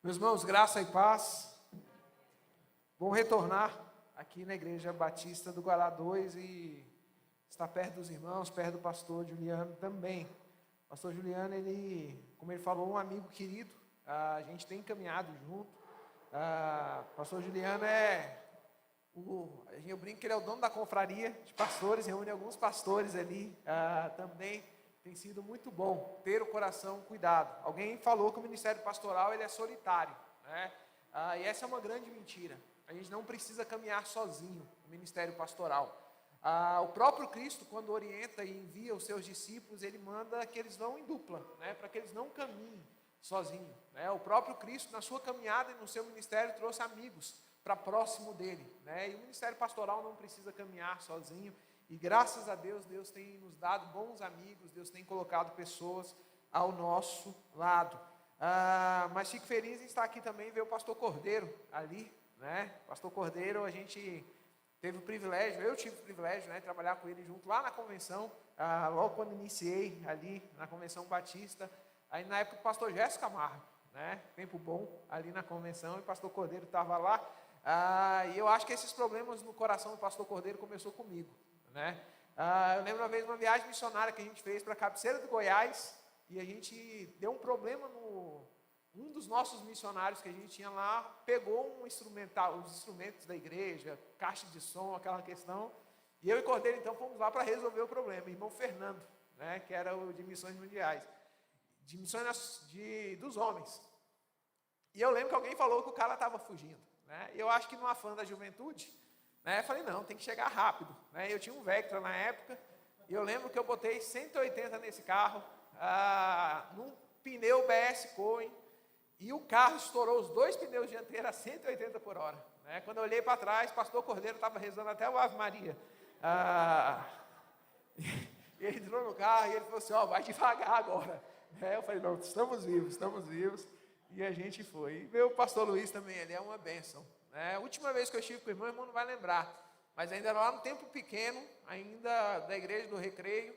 Meus irmãos, graça e paz. Bom retornar aqui na Igreja Batista do Guará 2 e estar perto dos irmãos, perto do pastor Juliano também. O pastor Juliano, como ele falou, um amigo querido, a gente tem caminhado junto. O pastor Juliano eu brinco que ele é o dono da confraria de pastores, reúne alguns pastores ali também. Tem sido muito bom ter o coração cuidado. Alguém falou que o ministério pastoral ele é solitário, né? E essa é uma grande mentira. A gente não precisa caminhar sozinho no ministério pastoral. O próprio Cristo, quando orienta e envia os seus discípulos, ele manda que eles vão em dupla, né? Para que eles não caminhem sozinhos, né? O próprio Cristo, na sua caminhada e no seu ministério, trouxe amigos para próximo dele, né? E o ministério pastoral não precisa caminhar sozinho. E graças a Deus, Deus tem nos dado bons amigos, Deus tem colocado pessoas ao nosso lado. Mas fico feliz em estar aqui também e ver o pastor Cordeiro ali, né? Pastor Cordeiro, eu tive o privilégio, né, de trabalhar com ele junto lá na convenção, logo quando iniciei ali na Convenção Batista, aí na época o pastor Jéssica Camargo, né? Tempo bom ali na convenção, e o pastor Cordeiro estava lá. E eu acho que esses problemas no coração do pastor Cordeiro começou comigo, né? Eu lembro uma vez uma viagem missionária que a gente fez para a cabeceira do Goiás, e a gente deu um problema um dos nossos missionários que a gente tinha lá, pegou os instrumentos da igreja, caixa de som, aquela questão, e eu e Cordeiro então fomos lá para resolver o problema. Irmão Fernando, né, que era o de missões mundiais, de missões dos homens. E eu lembro que alguém falou que o cara estava fugindo, né? E eu acho que no afã da juventude, né, eu falei, não, tem que chegar rápido, né? Eu tinha um Vectra na época, e eu lembro que eu botei 180 nesse carro, num pneu BS Coen, e o carro estourou os dois pneus dianteiros a 180 por hora, né? Quando eu olhei para trás, o pastor Cordeiro estava rezando até o Ave Maria. Ele entrou no carro e ele falou assim, vai devagar agora. Eu falei, não, estamos vivos, e a gente foi. E meu pastor Luiz também, ele é uma bênção. A última vez que eu estive com o irmão não vai lembrar, mas ainda era lá no tempo pequeno, ainda da igreja do Recreio.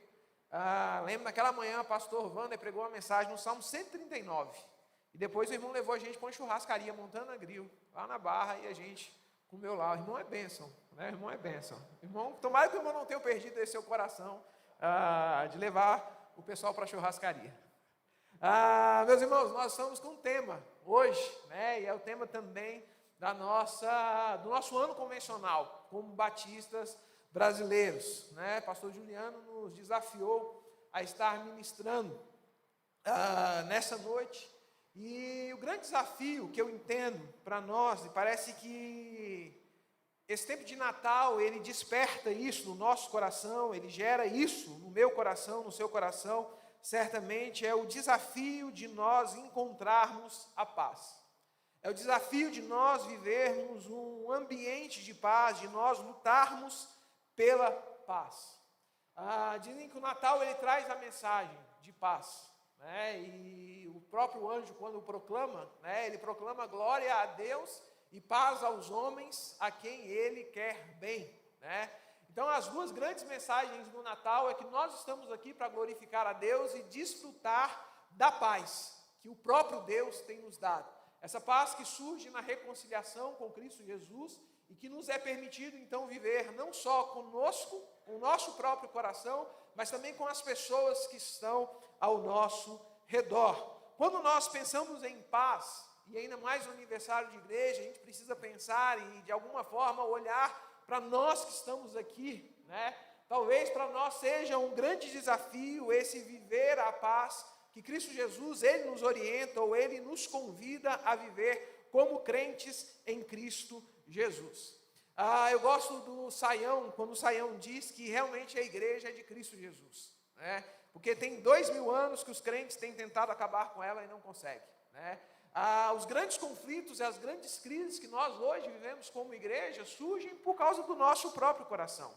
Lembro naquela manhã, o pastor Wander pregou uma mensagem no Salmo 139, e depois o irmão levou a gente para uma churrascaria, Montana Grill, lá na Barra, e a gente comeu lá. O irmão é bênção, né? O irmão é bênção. Tomara que o irmão não tenha perdido esse seu coração, de levar o pessoal para a churrascaria. Meus irmãos, nós estamos com um tema hoje, né? E é o tema também do nosso ano convencional, como batistas brasileiros, né? Pastor Juliano nos desafiou a estar ministrando nessa noite, e o grande desafio que eu entendo para nós, e parece que esse tempo de Natal, ele desperta isso no nosso coração, ele gera isso no meu coração, no seu coração, certamente é o desafio de nós encontrarmos a paz. É o desafio de nós vivermos um ambiente de paz, de nós lutarmos pela paz. Dizem que o Natal ele traz a mensagem de paz, né? E o próprio anjo, quando proclama, né, ele proclama glória a Deus e paz aos homens a quem ele quer bem, né? Então, as duas grandes mensagens do Natal é que nós estamos aqui para glorificar a Deus e desfrutar da paz que o próprio Deus tem nos dado. Essa paz que surge na reconciliação com Cristo Jesus e que nos é permitido, então, viver não só conosco, com o nosso próprio coração, mas também com as pessoas que estão ao nosso redor. Quando nós pensamos em paz, e ainda mais no aniversário de igreja, a gente precisa pensar e, de alguma forma, olhar para nós que estamos aqui, né? Talvez para nós seja um grande desafio esse viver a paz que Cristo Jesus, ele nos orienta, ou ele nos convida a viver como crentes em Cristo Jesus. Eu gosto do Saião, quando o Saião diz que realmente a igreja é de Cristo Jesus, né? Porque tem 2000 anos que os crentes têm tentado acabar com ela e não conseguem, né? Os grandes conflitos e as grandes crises que nós hoje vivemos como igreja surgem por causa do nosso próprio coração,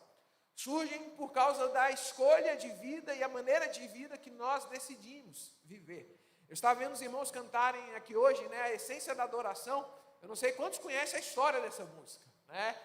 surgem por causa da escolha de vida e a maneira de vida que nós decidimos viver. Eu estava vendo os irmãos cantarem aqui hoje, né, a essência da adoração. Eu não sei quantos conhecem a história dessa música, né?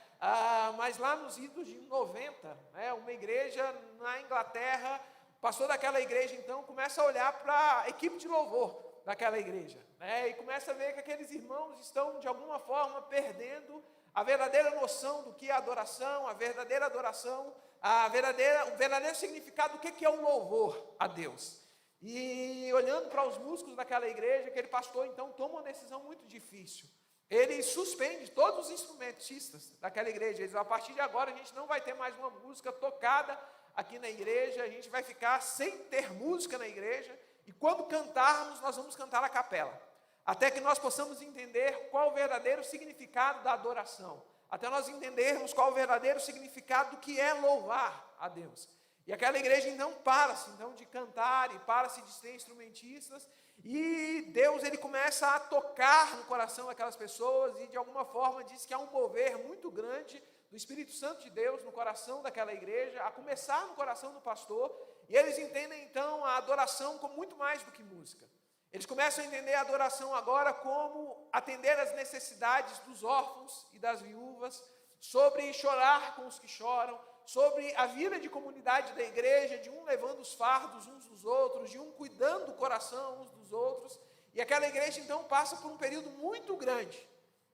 Mas lá nos idos de 90, né, uma igreja na Inglaterra, o pastor daquela igreja então começa a olhar para a equipe de louvor daquela igreja, né? E começa a ver que aqueles irmãos estão, de alguma forma, perdendo a verdadeira noção do que é adoração, a verdadeira adoração, o verdadeiro significado do que é o louvor a Deus. E olhando para os músicos daquela igreja, aquele pastor então toma uma decisão muito difícil. Ele suspende todos os instrumentistas daquela igreja. Ele diz: a partir de agora a gente não vai ter mais uma música tocada aqui na igreja, a gente vai ficar sem ter música na igreja, e quando cantarmos, nós vamos cantar a capela, até que nós possamos entender qual o verdadeiro significado da adoração, até nós entendermos qual o verdadeiro significado do que é louvar a Deus. E aquela igreja então para-se então de cantar e para-se de ser instrumentistas, e Deus ele começa a tocar no coração daquelas pessoas, e de alguma forma diz que há um mover muito grande do Espírito Santo de Deus no coração daquela igreja, a começar no coração do pastor, e eles entendem então a adoração como muito mais do que música. Eles começam a entender a adoração agora como atender às necessidades dos órfãos e das viúvas, sobre chorar com os que choram, sobre a vida de comunidade da igreja, de um levando os fardos uns dos outros, de um cuidando do coração uns dos outros. E aquela igreja então passa por um período muito grande,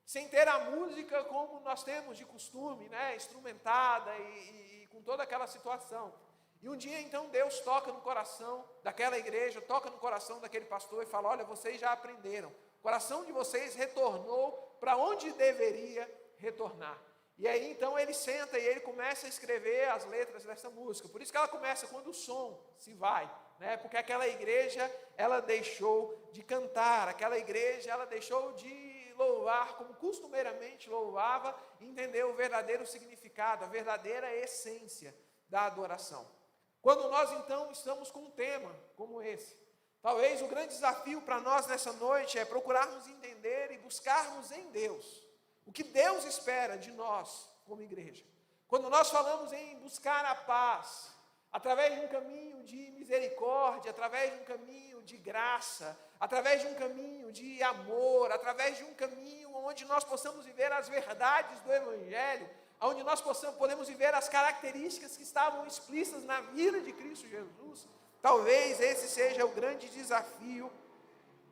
sem ter a música como nós temos de costume, né, instrumentada e com toda aquela situação. E um dia então Deus toca no coração daquela igreja, toca no coração daquele pastor e fala: olha, vocês já aprenderam, o coração de vocês retornou para onde deveria retornar. E aí então ele senta e ele começa a escrever as letras dessa música. Por isso que ela começa quando o som se vai, né? Porque aquela igreja ela deixou de cantar, aquela igreja ela deixou de louvar como costumeiramente louvava, e entendeu o verdadeiro significado, a verdadeira essência da adoração. Quando nós então estamos com um tema como esse, talvez o grande desafio para nós nessa noite é procurarmos entender e buscarmos em Deus o que Deus espera de nós como igreja. Quando nós falamos em buscar a paz, através de um caminho de misericórdia, através de um caminho de graça, através de um caminho de amor, através de um caminho onde nós possamos viver as verdades do Evangelho, onde nós podemos viver as características que estavam explícitas na vida de Cristo Jesus, talvez esse seja o grande desafio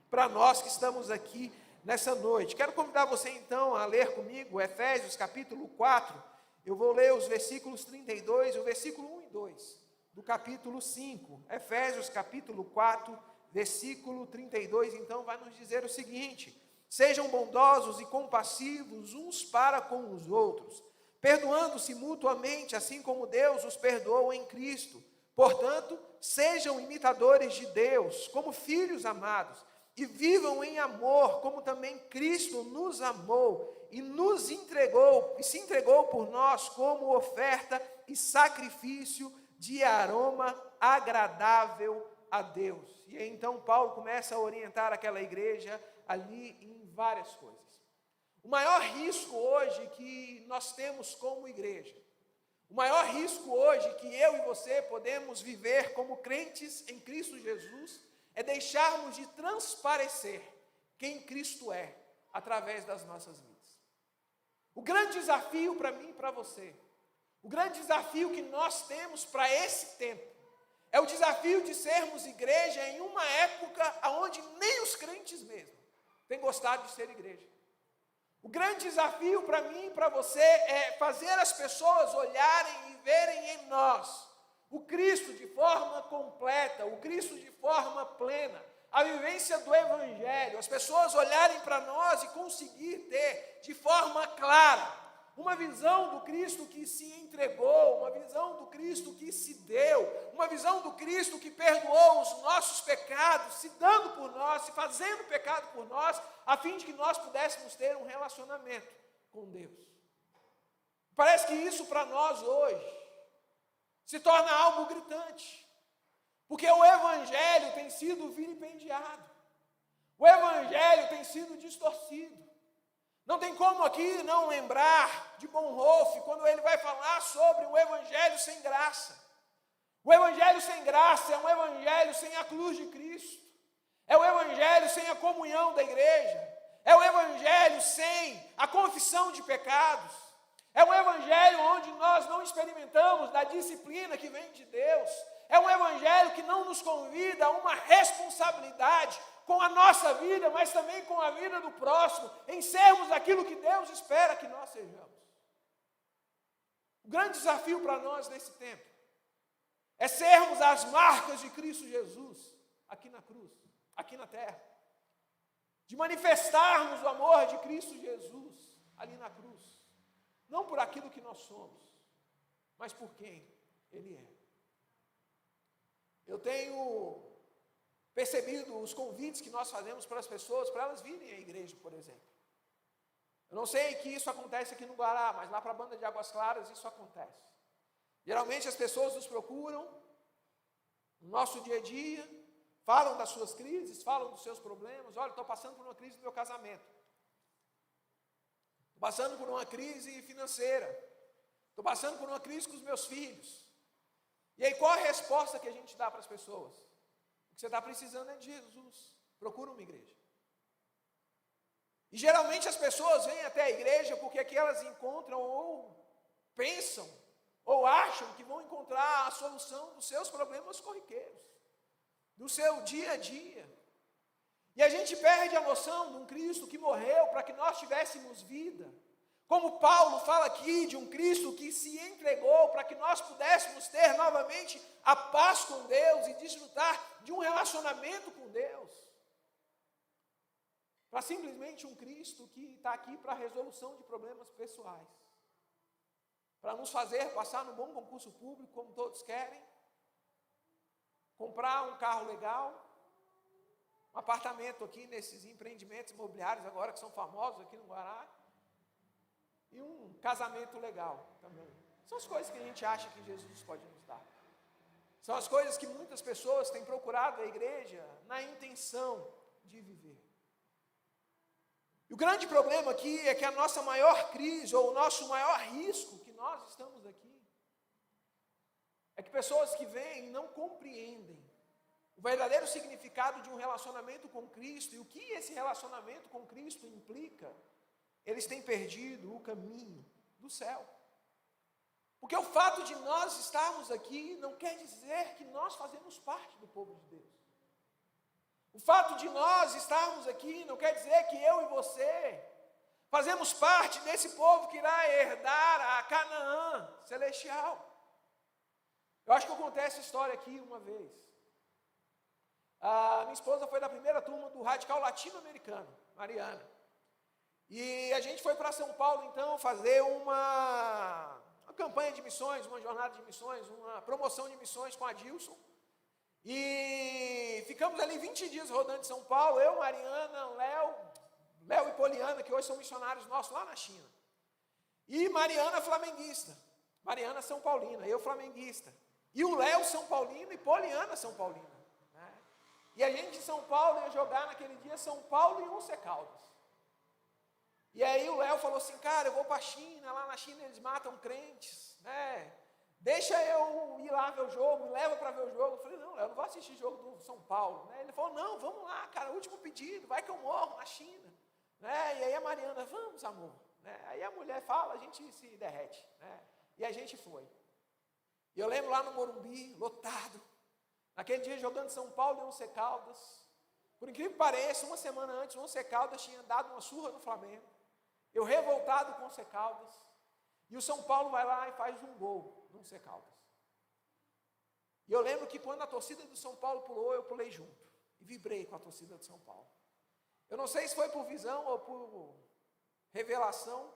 para nós que estamos aqui nessa noite. Quero convidar você então a ler comigo Efésios capítulo 4, eu vou ler os versículos 32, o versículo 1 e 2, do capítulo 5, Efésios capítulo 4, versículo 32, então vai nos dizer o seguinte: sejam bondosos e compassivos uns para com os outros, perdoando-se mutuamente, assim como Deus os perdoou em Cristo. Portanto, sejam imitadores de Deus, como filhos amados, e vivam em amor, como também Cristo nos amou e nos entregou, e se entregou por nós como oferta e sacrifício de aroma agradável a Deus. E aí, então Paulo começa a orientar aquela igreja ali em várias coisas. O maior risco hoje que nós temos como igreja, o maior risco hoje que eu e você podemos viver como crentes em Cristo Jesus, é deixarmos de transparecer quem Cristo é através das nossas vidas. O grande desafio para mim e para você, o grande desafio que nós temos para esse tempo, é o desafio de sermos igreja em uma época onde nem os crentes mesmo têm gostado de ser igreja. O grande desafio para mim e para você é fazer as pessoas olharem e verem em nós o Cristo de forma completa, o Cristo de forma plena, a vivência do Evangelho, as pessoas olharem para nós e conseguir ter de forma clara uma visão do Cristo que se entregou, uma visão do Cristo que se deu, uma visão do Cristo que perdoou os nossos pecados, se dando por nós, se fazendo pecado por nós, a fim de que nós pudéssemos ter um relacionamento com Deus. Parece que isso para nós hoje se torna algo gritante, porque o Evangelho tem sido vilipendiado, o Evangelho tem sido distorcido. Não tem como aqui não lembrar de Bonhoeffer, quando ele vai falar sobre o Evangelho sem graça. O Evangelho sem graça é um Evangelho sem a cruz de Cristo, é o Evangelho sem a comunhão da igreja, é o Evangelho sem a confissão de pecados, é um Evangelho onde nós não experimentamos da disciplina que vem de Deus, é um Evangelho que não nos convida a uma responsabilidade com a nossa vida, mas também com a vida do próximo, em sermos aquilo que Deus espera que nós sejamos. O grande desafio para nós nesse tempo é sermos as marcas de Cristo Jesus aqui na cruz, aqui na terra. De manifestarmos o amor de Cristo Jesus ali na cruz. Não por aquilo que nós somos, mas por quem Ele é. Eu tenho percebido os convites que nós fazemos para as pessoas, para elas virem à igreja, por exemplo. Eu não sei que isso acontece aqui no Guará, mas lá para a Banda de Águas Claras isso acontece. Geralmente as pessoas nos procuram no nosso dia a dia, falam das suas crises, falam dos seus problemas. Olha, estou passando por uma crise no meu casamento. Estou passando por uma crise financeira. Estou passando por uma crise com os meus filhos. E aí qual a resposta que a gente dá para as pessoas? O que você está precisando é de Jesus. Procura uma igreja. E geralmente as pessoas vêm até a igreja porque aqui elas encontram ou pensam ou acham que vão encontrar a solução dos seus problemas corriqueiros, do seu dia a dia. E a gente perde a noção de um Cristo que morreu para que nós tivéssemos vida. Como Paulo fala aqui de um Cristo que se entregou para que nós pudéssemos ter novamente a paz com Deus e desfrutar de um relacionamento com Deus. Para simplesmente um Cristo que está aqui para a resolução de problemas pessoais. Para nos fazer passar no bom concurso público, como todos querem. Comprar um carro legal. Um apartamento aqui nesses empreendimentos imobiliários agora que são famosos aqui no Guará. E um casamento legal também. São as coisas que a gente acha que Jesus pode nos dar. São as coisas que muitas pessoas têm procurado a igreja na intenção de viver. E o grande problema aqui é que a nossa maior crise, ou o nosso maior risco que nós estamos aqui, é que pessoas que vêm não compreendem o verdadeiro significado de um relacionamento com Cristo e o que esse relacionamento com Cristo implica. Eles têm perdido o caminho do céu. Porque o fato de nós estarmos aqui não quer dizer que nós fazemos parte do povo de Deus. O fato de nós estarmos aqui não quer dizer que eu e você fazemos parte desse povo que irá herdar a Canaã celestial. Eu acho que eu contei essa história aqui uma vez. A minha esposa foi da primeira turma do Radical Latino-Americano, Mariana. E a gente foi para São Paulo, então, fazer uma campanha de missões, uma jornada de missões, uma promoção de missões com a Dilson. E ficamos ali 20 dias rodando em São Paulo, eu, Mariana, Léo e Poliana, que hoje são missionários nossos lá na China. E Mariana flamenguista, Mariana São Paulina, eu flamenguista. E o Léo São Paulino e Poliana São Paulina. Né? E a gente em São Paulo ia jogar naquele dia São Paulo e Once Caldas. E aí o Léo falou assim, cara, eu vou para a China, lá na China eles matam crentes, né? Deixa eu ir lá ver o jogo, me leva para ver o jogo. Eu falei, não, Léo, não vou assistir jogo do São Paulo. Né? Ele falou, não, vamos lá, cara, último pedido, vai que eu morro na China. Né? E aí a Mariana, vamos, amor. Né? Aí a mulher fala, a gente se derrete. Né? E a gente foi. E eu lembro lá no Morumbi, lotado, naquele dia jogando São Paulo e Once Caldas. Por incrível que pareça, uma semana antes, o Once Caldas tinha dado uma surra no Flamengo. Eu revoltado com o Once Caldas. E o São Paulo vai lá e faz um gol no Once Caldas. E eu lembro que quando a torcida do São Paulo pulou, eu pulei junto. E vibrei com a torcida do São Paulo. Eu não sei se foi por visão ou por revelação,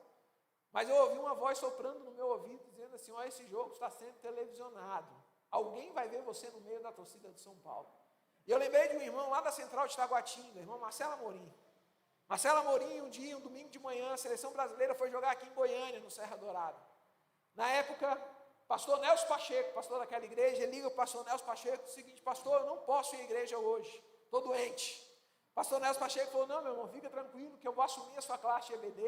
mas eu ouvi uma voz soprando no meu ouvido, dizendo assim, ó, esse jogo está sendo televisionado. Alguém vai ver você no meio da torcida do São Paulo. E eu lembrei de um irmão lá da Central de Taguatinga, irmão Marcelo Amorim. Marcelo Amorim, um domingo de manhã, a seleção brasileira foi jogar aqui em Goiânia, no Serra Dourada. Na época, pastor Nelson Pacheco, pastor daquela igreja, ele liga para o pastor Nelson Pacheco, o seguinte, pastor, eu não posso ir à igreja hoje, estou doente. Pastor Nelson Pacheco falou, não, meu irmão, fica tranquilo, que eu vou assumir a sua classe de EBD,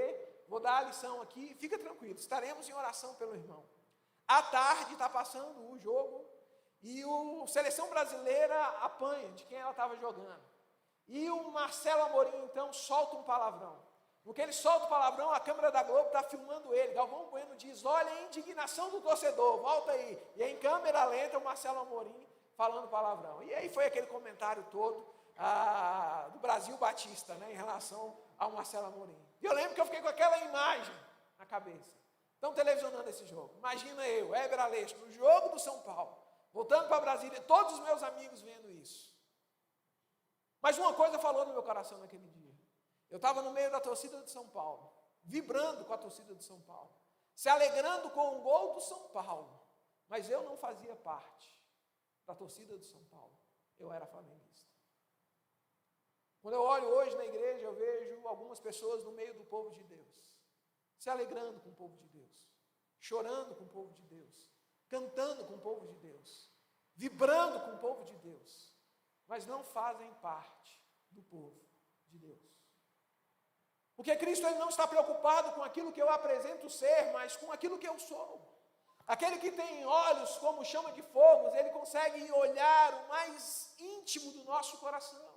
vou dar a lição aqui, fica tranquilo, estaremos em oração pelo irmão. À tarde está passando o jogo e a seleção brasileira apanha de quem ela estava jogando. E o Marcelo Amorim, então, solta um palavrão. No que ele solta o palavrão, a câmera da Globo está filmando ele. Galvão Bueno diz, olha a indignação do torcedor, volta aí. E aí, em câmera lenta, o Marcelo Amorim falando palavrão. E aí foi aquele comentário todo. do Brasil Batista, né, em relação ao Marcelo Amorim. E eu lembro que eu fiquei com aquela imagem na cabeça. Estão televisionando esse jogo. Imagina eu, Heber Aleixo, no jogo do São Paulo, voltando para Brasília, todos os meus amigos vendo isso. Mas uma coisa falou no meu coração naquele dia. Eu estava no meio da torcida de São Paulo, vibrando com a torcida de São Paulo, se alegrando com o gol do São Paulo, mas eu não fazia parte da torcida de São Paulo. Eu era flamenguista. Quando eu olho hoje na igreja, eu vejo algumas pessoas no meio do povo de Deus, se alegrando com o povo de Deus, chorando com o povo de Deus, cantando com o povo de Deus, vibrando com o povo de Deus, mas não fazem parte do povo de Deus. Porque Cristo ele não está preocupado com aquilo que eu apresento ser, mas com aquilo que eu sou. Aquele que tem olhos como chama de fogo, ele consegue olhar o mais íntimo do nosso coração.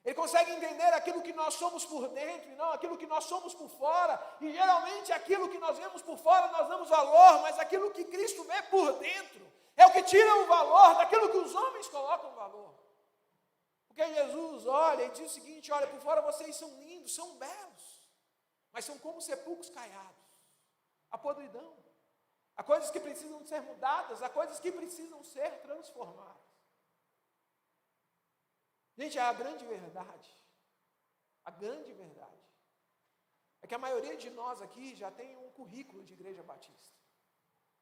Ele consegue entender aquilo que nós somos por dentro e não aquilo que nós somos por fora. E geralmente aquilo que nós vemos por fora nós damos valor, mas aquilo que Cristo vê por dentro é o que tira o valor daquilo que os homens colocam valor. Porque Jesus olha e diz o seguinte: olha, por fora vocês são lindos, são belos, mas são como sepulcros caiados, a podridão. Há coisas que precisam ser mudadas, há coisas que precisam ser transformadas. Gente, a grande verdade é que a maioria de nós aqui já tem um currículo de igreja batista.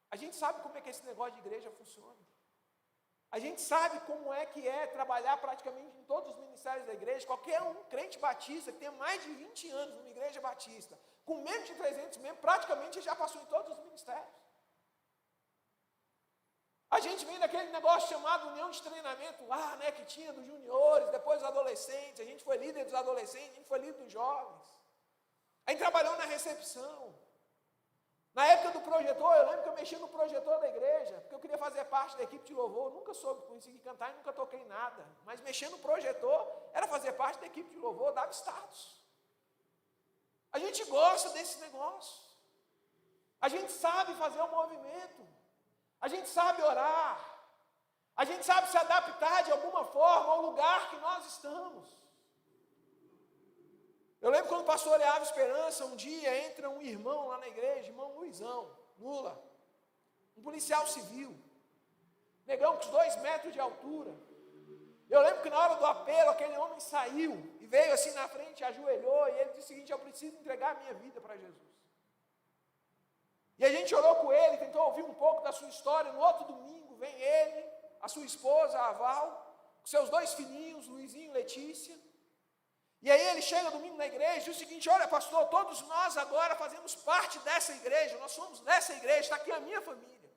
A gente sabe como é que esse negócio de igreja funciona. A gente sabe como é que é trabalhar praticamente em todos os ministérios da igreja. Qualquer um crente batista que tenha mais de 20 anos numa igreja batista, com menos de 300 membros, praticamente já passou em todos os ministérios. A gente vem daquele negócio chamado união de treinamento lá, né, que tinha dos juniores, depois dos adolescentes, a gente foi líder dos adolescentes, a gente foi líder dos jovens. A gente trabalhou na recepção. Na época do projetor, eu lembro que eu mexia no projetor da igreja, porque eu queria fazer parte da equipe de louvor, eu nunca soube conseguir cantar e nunca toquei nada. Mas mexer no projetor era fazer parte da equipe de louvor, dava status. A gente gosta desse negócio. A gente sabe fazer o movimento. A gente sabe orar, a gente sabe se adaptar de alguma forma ao lugar que nós estamos. Eu lembro quando o pastor Leava Esperança, um dia entra um irmão lá na igreja, irmão Luizão, Lula, um policial civil, negão com 2 metros de altura. Eu lembro que na hora do apelo, aquele homem saiu e veio assim na frente, ajoelhou, e ele disse o seguinte: eu preciso entregar a minha vida para Jesus. E a gente orou com ele, tentou ouvir um pouco da sua história. No outro domingo vem ele, a sua esposa, a Val, com seus 2 filhinhos, Luizinho e Letícia. E aí ele chega domingo na igreja e diz o seguinte: olha, pastor, todos nós agora fazemos parte dessa igreja, nós somos dessa igreja, está aqui a minha família.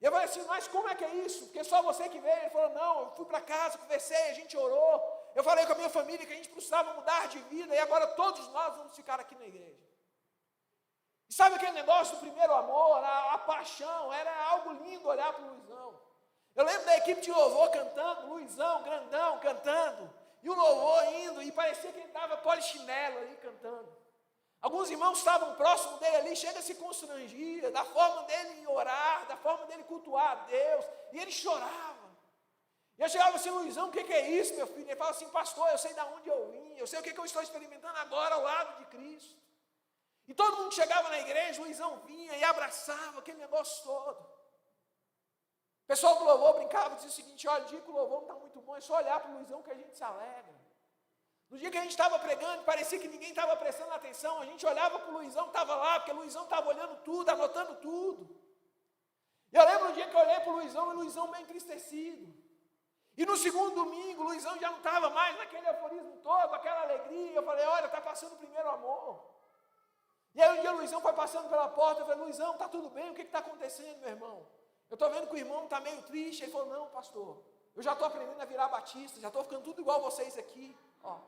E eu falei assim: mas como é que é isso? Porque só você que veio. Ele falou: não, eu fui para casa, conversei, a gente orou. Eu falei com a minha família que a gente precisava mudar de vida e agora todos nós vamos ficar aqui na igreja. Sabe aquele negócio do primeiro amor, a paixão, era algo lindo olhar para o Luizão. Eu lembro da equipe de louvor cantando, Luizão, grandão, cantando, e o louvor indo, e parecia que ele estava polichinelo ali cantando. Alguns irmãos estavam próximos dele ali, chega a se constrangir, da forma dele orar, da forma dele cultuar a Deus, e ele chorava. E eu chegava assim: Luizão, o que é isso, meu filho? Ele falava assim: pastor, eu sei de onde eu vim, eu sei o que eu estou experimentando agora ao lado de Cristo. E todo mundo chegava na igreja, o Luizão vinha e abraçava aquele negócio todo. O pessoal do louvor brincava e dizia o seguinte: olha, o dia que o louvor não está muito bom, é só olhar para o Luizão que a gente se alegra. No dia que a gente estava pregando, parecia que ninguém estava prestando atenção, a gente olhava para o Luizão que estava lá, porque o Luizão estava olhando tudo, anotando tudo. E eu lembro do dia que eu olhei para o Luizão, e o Luizão bem entristecido. E no segundo domingo, o Luizão já não estava mais naquele euforismo todo, aquela alegria. Eu falei: olha, está passando o primeiro amor. E aí um dia o Luizão foi passando pela porta, eu falei: Luizão, está tudo bem? O que está acontecendo, meu irmão? Eu estou vendo que o irmão está meio triste. Ele falou: não, pastor, eu já estou aprendendo a virar batista, já estou ficando tudo igual vocês aqui. Ó.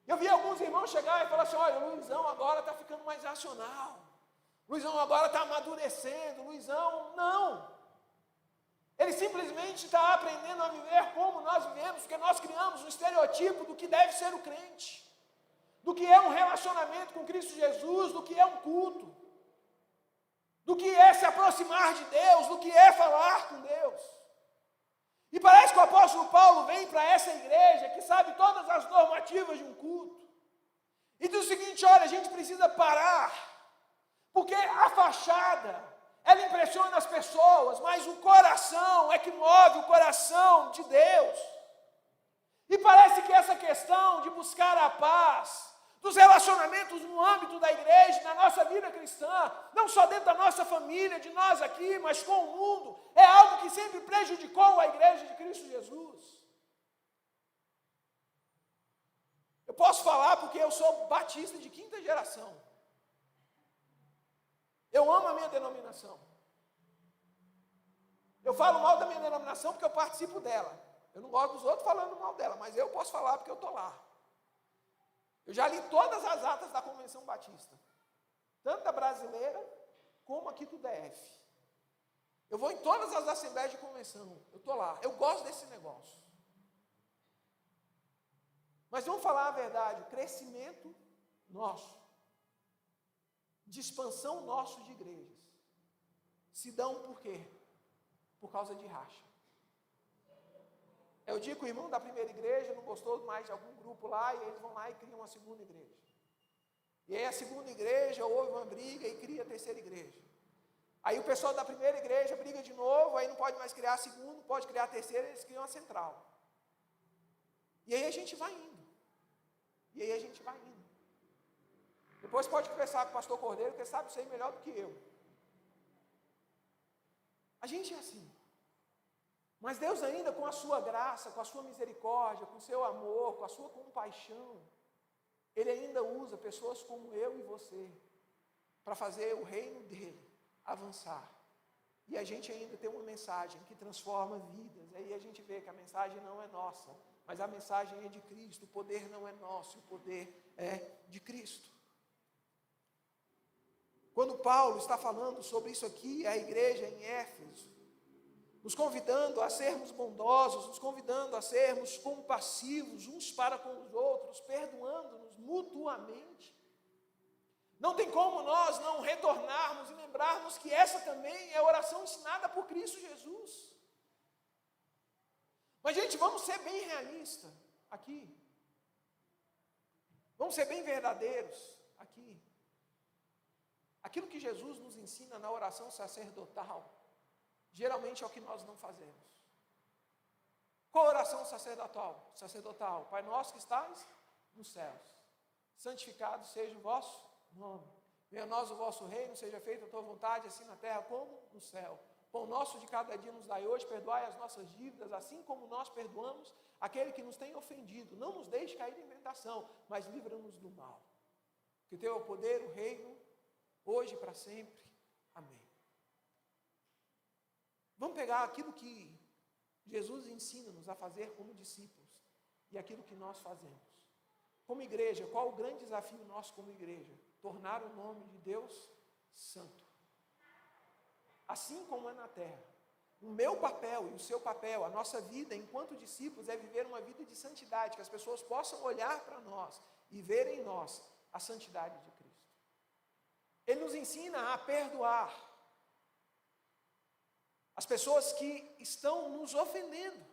Eu vi alguns irmãos chegar e falar assim: olha, o Luizão agora está ficando mais racional. O Luizão agora está amadurecendo. O Luizão, não. Ele simplesmente está aprendendo a viver como nós vivemos, porque nós criamos um estereotipo do que deve ser o crente, do que é um relacionamento com Cristo Jesus, do que é um culto, do que é se aproximar de Deus, do que é falar com Deus. E parece que o apóstolo Paulo vem para essa igreja que sabe todas as normativas de um culto. E diz o seguinte: olha, a gente precisa parar, porque a fachada, ela impressiona as pessoas, mas o coração é que move o coração de Deus. E parece que essa questão de buscar a paz, dos relacionamentos no âmbito da igreja, na nossa vida cristã, não só dentro da nossa família, de nós aqui, mas com o mundo, é algo que sempre prejudicou a igreja de Cristo Jesus. Eu posso falar porque eu sou batista de 5ª geração. Eu amo a minha denominação. Eu falo mal da minha denominação porque eu participo dela. Eu não gosto dos outros falando mal dela, mas eu posso falar porque eu estou lá. Eu já li todas as atas da Convenção Batista, tanto da brasileira como aqui do DF. Eu vou em todas as assembleias de convenção, eu estou lá, eu gosto desse negócio. Mas vamos falar a verdade, o crescimento nosso, de expansão nosso de igrejas, se dão por quê? Por causa de racha. É o dia que o irmão da primeira igreja não gostou mais de algum grupo lá, e eles vão lá e criam uma segunda igreja. E aí a segunda igreja houve uma briga e cria a terceira igreja. Aí o pessoal da primeira igreja briga de novo, aí não pode mais criar a segunda, não pode criar a terceira, eles criam a central. E aí a gente vai indo. Depois pode conversar com o pastor Cordeiro, que ele sabe isso aí melhor do que eu. A gente é assim. Mas Deus ainda, com a sua graça, com a sua misericórdia, com o seu amor, com a sua compaixão, Ele ainda usa pessoas como eu e você para fazer o reino dEle avançar. E a gente ainda tem uma mensagem que transforma vidas. Aí a gente vê que a mensagem não é nossa, mas a mensagem é de Cristo. O poder não é nosso, o poder é de Cristo. Quando Paulo está falando sobre isso aqui, a igreja em Éfeso, nos convidando a sermos bondosos, nos convidando a sermos compassivos uns para com os outros, perdoando-nos mutuamente. Não tem como nós não retornarmos e lembrarmos que essa também é a oração ensinada por Cristo Jesus. Mas, gente, vamos ser bem realistas aqui. Vamos ser bem verdadeiros aqui. Aquilo que Jesus nos ensina na oração sacerdotal, geralmente é o que nós não fazemos. Qual a oração sacerdotal? Pai nosso que estás nos céus, santificado seja o vosso nome. Venha a nós o vosso reino, seja feita a tua vontade, assim na terra como no céu. Pão nosso de cada dia nos dai hoje, perdoai as nossas dívidas, assim como nós perdoamos aquele que nos tem ofendido. Não nos deixe cair em tentação, mas livra-nos do mal. Que teu é o poder, o reino, hoje e para sempre. Amém. Vamos pegar aquilo que Jesus ensina-nos a fazer como discípulos e aquilo que nós fazemos. Como igreja, qual o grande desafio nosso como igreja? Tornar o nome de Deus santo. Assim como é na terra. O meu papel e o seu papel, a nossa vida enquanto discípulos é viver uma vida de santidade, que as pessoas possam olhar para nós e ver em nós a santidade de Cristo. Ele nos ensina a perdoar as pessoas que estão nos ofendendo,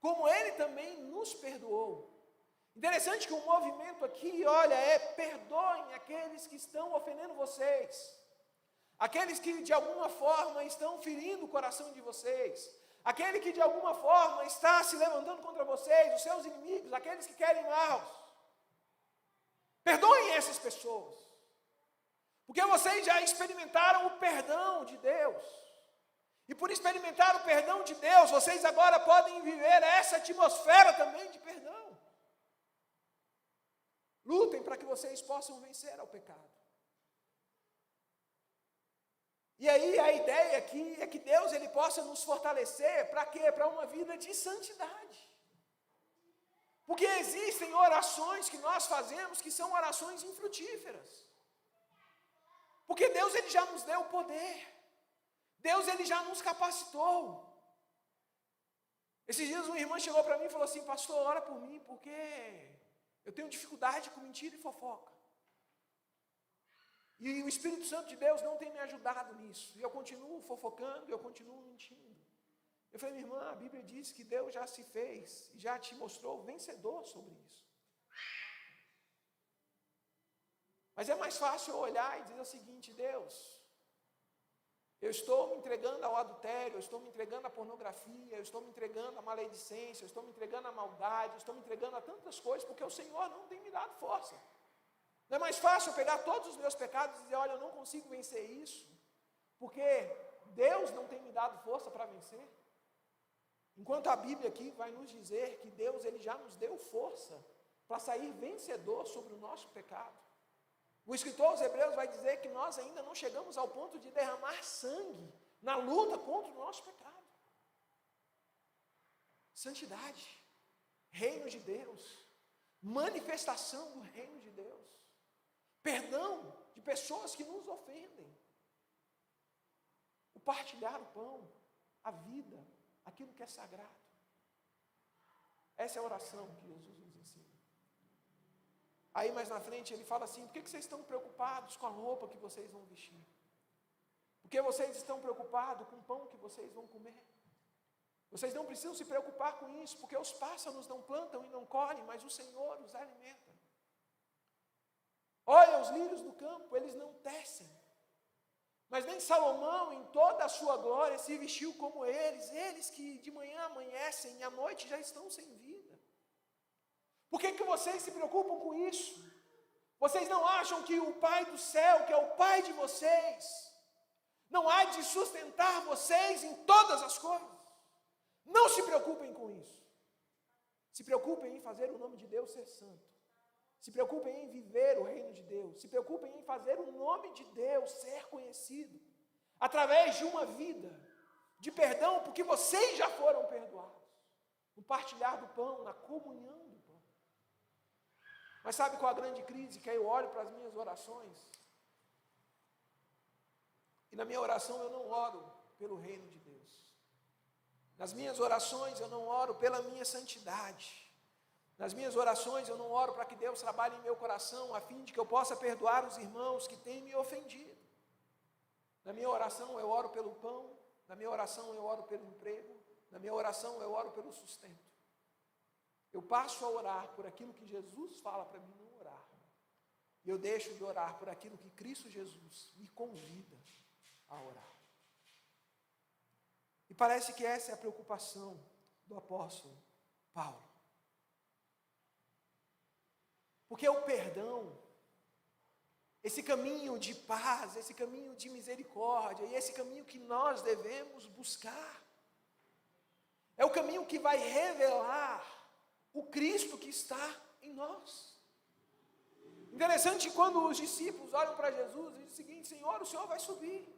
como Ele também nos perdoou. Interessante que o movimento aqui, olha, é perdoem aqueles que estão ofendendo vocês, aqueles que de alguma forma estão ferindo o coração de vocês, aquele que de alguma forma está se levantando contra vocês, os seus inimigos, aqueles que querem mal. Perdoem essas pessoas, porque vocês já experimentaram o perdão de Deus. E por experimentar o perdão de Deus, vocês agora podem viver essa atmosfera também de perdão. Lutem para que vocês possam vencer ao pecado. E aí a ideia aqui é que Deus ele possa nos fortalecer para quê? Para uma vida de santidade. Porque existem orações que nós fazemos que são orações infrutíferas. Porque Deus ele já nos deu o poder. Deus ele já nos capacitou. Esses dias uma irmã chegou para mim e falou assim: pastor, ora por mim, porque eu tenho dificuldade com mentira e fofoca. E o Espírito Santo de Deus não tem me ajudado nisso. E eu continuo fofocando, eu continuo mentindo. Eu falei, minha irmã, a Bíblia diz que Deus já se fez, já te mostrou vencedor sobre isso. Mas é mais fácil eu olhar e dizer o seguinte, Deus, eu estou me entregando ao adultério, eu estou me entregando à pornografia, eu estou me entregando à maledicência, eu estou me entregando à maldade, eu estou me entregando a tantas coisas, porque o Senhor não tem me dado força. Não é mais fácil eu pegar todos os meus pecados e dizer, olha, eu não consigo vencer isso, porque Deus não tem me dado força para vencer? Enquanto a Bíblia aqui vai nos dizer que Deus ele já nos deu força para sair vencedor sobre o nosso pecado. O escritor aos Hebreus vai dizer que nós ainda não chegamos ao ponto de derramar sangue na luta contra o nosso pecado. Santidade, reino de Deus, manifestação do reino de Deus, perdão de pessoas que nos ofendem, o partilhar o pão, a vida, aquilo que é sagrado. Essa é a oração que Jesus nos ensina. Aí mais na frente ele fala assim, por que vocês estão preocupados com a roupa que vocês vão vestir? Por que vocês estão preocupados com o pão que vocês vão comer? Vocês não precisam se preocupar com isso, porque os pássaros não plantam e não colhem, mas o Senhor os alimenta. Olha os lírios do campo, eles não tecem. Mas nem Salomão, em toda a sua glória, se vestiu como eles que de manhã amanhecem e à noite já estão sem vida. Por que vocês se preocupam com isso? Vocês não acham que o Pai do céu, que é o Pai de vocês, não há de sustentar vocês em todas as coisas? Não se preocupem com isso. Se preocupem em fazer o nome de Deus ser santo. Se preocupem em viver o reino de Deus. Se preocupem em fazer o nome de Deus ser conhecido através de uma vida de perdão, porque vocês já foram perdoados. No partilhar do pão, na comunhão do pão. Mas sabe qual a grande crise? Que aí eu olho para as minhas orações e na minha oração eu não oro pelo reino de Deus. Nas minhas orações eu não oro pela minha santidade. Nas minhas orações eu não oro para que Deus trabalhe em meu coração, a fim de que eu possa perdoar os irmãos que têm me ofendido. Na minha oração eu oro pelo pão, na minha oração eu oro pelo emprego, na minha oração eu oro pelo sustento. Eu passo a orar por aquilo que Jesus fala para mim não orar. E eu deixo de orar por aquilo que Cristo Jesus me convida a orar. E parece que essa é a preocupação do apóstolo Paulo. Porque o perdão, esse caminho de paz, esse caminho de misericórdia, e esse caminho que nós devemos buscar, é o caminho que vai revelar o Cristo que está em nós. Interessante quando os discípulos olham para Jesus e dizem o seguinte, Senhor, o Senhor vai subir.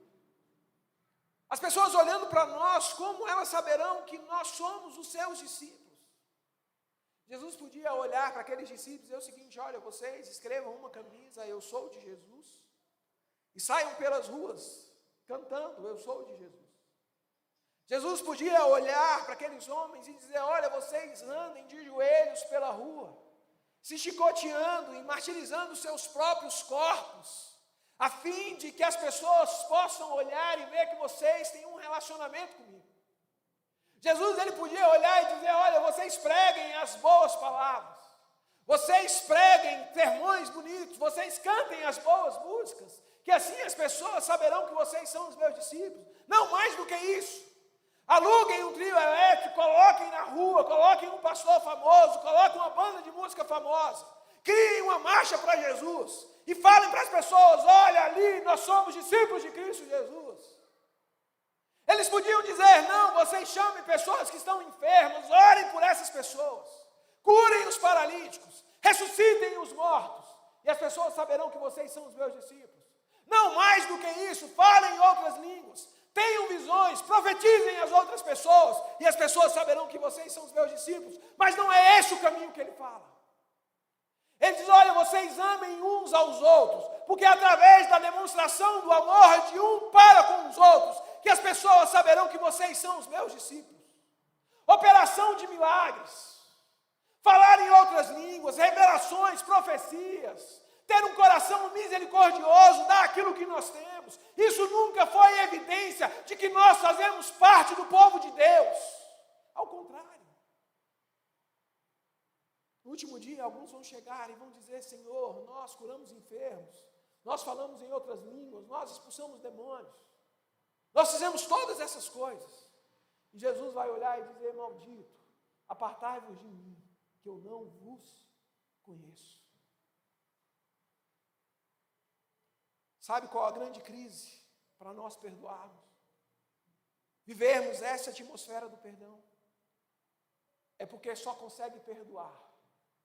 As pessoas olhando para nós, como elas saberão que nós somos os seus discípulos? Jesus podia olhar para aqueles discípulos e dizer o seguinte, olha, vocês escrevam uma camisa, eu sou de Jesus, e saiam pelas ruas cantando, eu sou de Jesus. Jesus podia olhar para aqueles homens e dizer, olha, vocês andem de joelhos pela rua, se chicoteando e martirizando seus próprios corpos, a fim de que as pessoas possam olhar e ver que vocês têm um relacionamento comigo. Jesus ele podia olhar e dizer, olha, vocês preguem as boas palavras, vocês preguem sermões bonitos, vocês cantem as boas músicas, que assim as pessoas saberão que vocês são os meus discípulos. Não mais do que isso. Aluguem um trio elétrico, coloquem na rua, coloquem um pastor famoso, coloquem uma banda de música famosa, criem uma marcha para Jesus e falem para as pessoas, olha ali, nós somos discípulos de Cristo Jesus. Eles podiam dizer, não, vocês chamem pessoas que estão enfermas, orem por essas pessoas, curem os paralíticos, ressuscitem os mortos, e as pessoas saberão que vocês são os meus discípulos. Não mais do que isso, falem em outras línguas, tenham visões, profetizem as outras pessoas, e as pessoas saberão que vocês são os meus discípulos. Mas não é esse o caminho que ele fala. Ele diz, olha, vocês amem uns aos outros, porque é através da demonstração do amor de um para com os outros, que as pessoas saberão que vocês são os meus discípulos. Operação de milagres, falar em outras línguas, revelações, profecias, ter um coração misericordioso, dar aquilo que nós temos. Isso nunca foi evidência de que nós fazemos parte do povo de Deus. Ao contrário. No último dia, alguns vão chegar e vão dizer: Senhor, nós curamos enfermos, nós falamos em outras línguas, nós expulsamos demônios, nós fizemos todas essas coisas. E Jesus vai olhar e dizer: maldito, apartai-vos de mim, que eu não vos conheço. Sabe qual a grande crise para nós perdoarmos? Vivermos essa atmosfera do perdão. É porque só consegue perdoar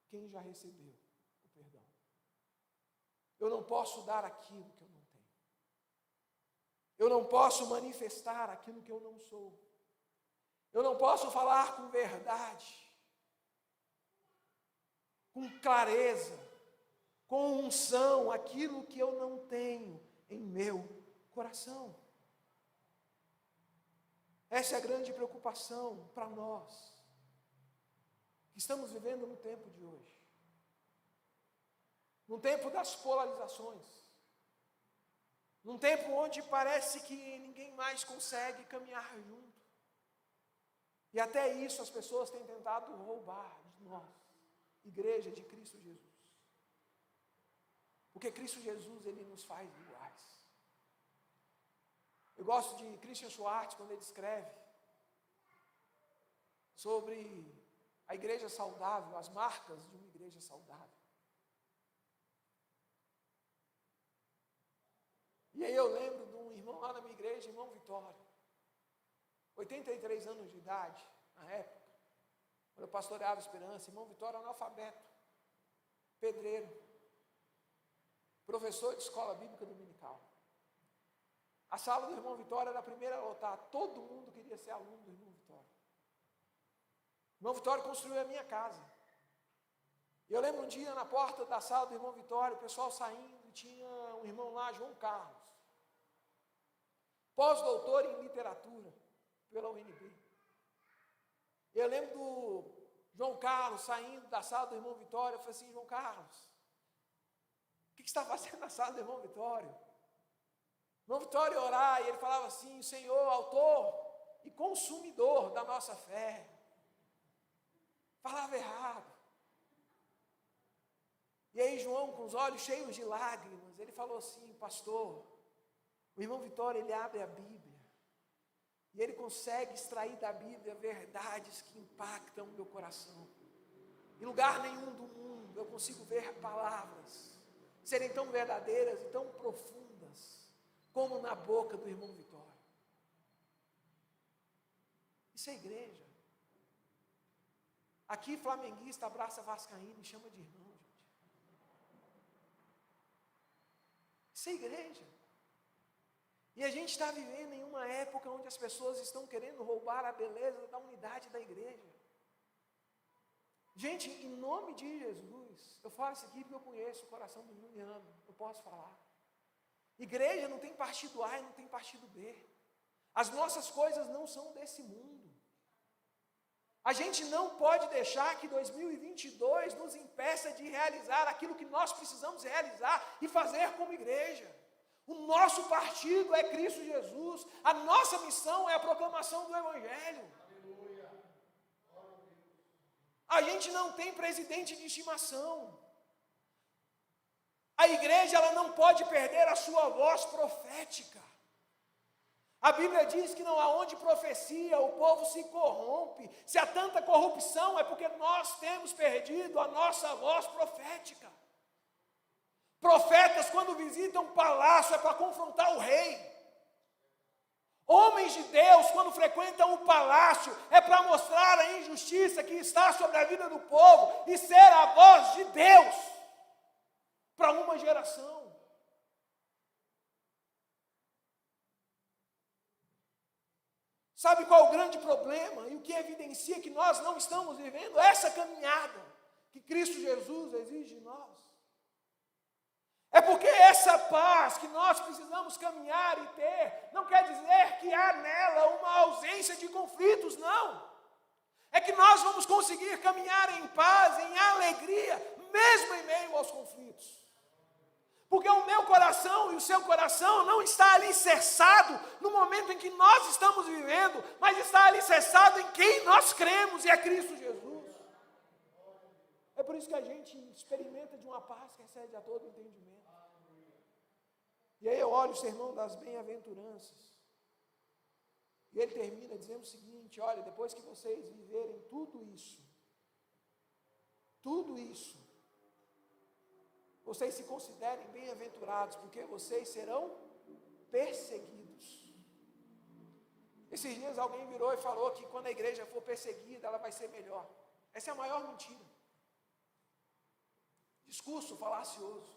quem já recebeu o perdão. Eu não posso dar aquilo que eu não tenho. Eu não posso manifestar aquilo que eu não sou. Eu não posso falar com verdade, com clareza, com unção, aquilo que eu não tenho em meu coração. Essa é a grande preocupação para nós, que estamos vivendo no tempo de hoje. Num tempo das polarizações. Num tempo onde parece que ninguém mais consegue caminhar junto. E até isso as pessoas têm tentado roubar de nós, igreja de Cristo Jesus. Porque Cristo Jesus, Ele nos faz iguais. Eu gosto de Christian Schwartz, quando ele escreve sobre a igreja saudável, as marcas de uma igreja saudável. E aí eu lembro de um irmão lá na minha igreja, irmão Vitório, 83 anos de idade, na época, quando eu pastoreava Esperança. Irmão Vitório analfabeto, pedreiro, professor de escola bíblica dominical. A sala do irmão Vitório era a primeira a lotar, todo mundo queria ser aluno do irmão Vitório. O irmão Vitório construiu a minha casa. E eu lembro um dia na porta da sala do irmão Vitório, o pessoal saindo, e tinha um irmão lá, João Carlos, pós-doutor em literatura pela UNB. Eu lembro do João Carlos saindo da sala do irmão Vitório. Eu falei assim: João Carlos, o que você está fazendo na sala do irmão Vitório? O irmão Vitório ia orar e ele falava assim: Senhor, autor e consumidor da nossa fé. Falava errado. E aí João, com os olhos cheios de lágrimas, ele falou assim: pastor, o irmão Vitório, ele abre a Bíblia e ele consegue extrair da Bíblia verdades que impactam o meu coração. Em lugar nenhum do mundo eu consigo ver palavras serem tão verdadeiras e tão profundas como na boca do irmão Vitório. Isso é igreja. Aqui flamenguista abraça vascaíno e chama de irmão, gente. Isso é igreja. E a gente está vivendo em uma época onde as pessoas estão querendo roubar a beleza da unidade da igreja. Gente, em nome de Jesus, eu falo isso aqui porque eu conheço o coração do mundo e amo, eu posso falar. Igreja não tem partido A e não tem partido B. As nossas coisas não são desse mundo. A gente não pode deixar que 2022 nos impeça de realizar aquilo que nós precisamos realizar e fazer como igreja. O nosso partido é Cristo Jesus. A nossa missão é a proclamação do Evangelho. A gente não tem presidente de estimação. A igreja, ela não pode perder a sua voz profética. A Bíblia diz que não há onde profecia, o povo se corrompe. Se há tanta corrupção, é porque nós temos perdido a nossa voz profética. Profetas, quando visitam o palácio, é para confrontar o rei. Homens de Deus, quando frequentam o palácio, é para mostrar a injustiça que está sobre a vida do povo e ser a voz de Deus para uma geração. Sabe qual é o grande problema e o que evidencia que nós não estamos vivendo essa caminhada que Cristo Jesus exige de nós? É porque essa paz que nós precisamos caminhar e ter, não quer dizer que há nela uma ausência de conflitos, não. É que nós vamos conseguir caminhar em paz, em alegria, mesmo em meio aos conflitos. Porque o meu coração e o seu coração não está alicerçado no momento em que nós estamos vivendo, mas está alicerçado em quem nós cremos, e é Cristo Jesus. É por isso que a gente experimenta de uma paz que excede a todo entendimento. E aí eu olho o sermão das bem-aventuranças, e ele termina dizendo o seguinte: olha, depois que vocês viverem tudo isso, vocês se considerem bem-aventurados, porque vocês serão perseguidos. Esses dias alguém virou e falou que quando a igreja for perseguida, ela vai ser melhor. Essa é a maior mentira. Discurso falacioso.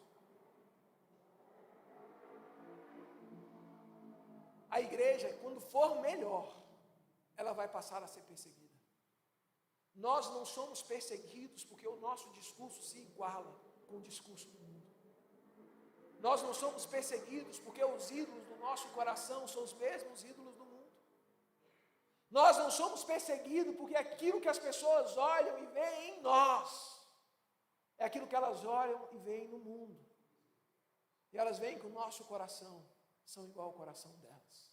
A igreja, quando for melhor, ela vai passar a ser perseguida. Nós não somos perseguidos porque o nosso discurso se iguala com o discurso do mundo. Nós não somos perseguidos porque os ídolos do nosso coração são os mesmos ídolos do mundo. Nós não somos perseguidos porque aquilo que as pessoas olham e veem em nós é aquilo que elas olham e veem no mundo. E elas veem que o nosso coração são igual ao coração delas.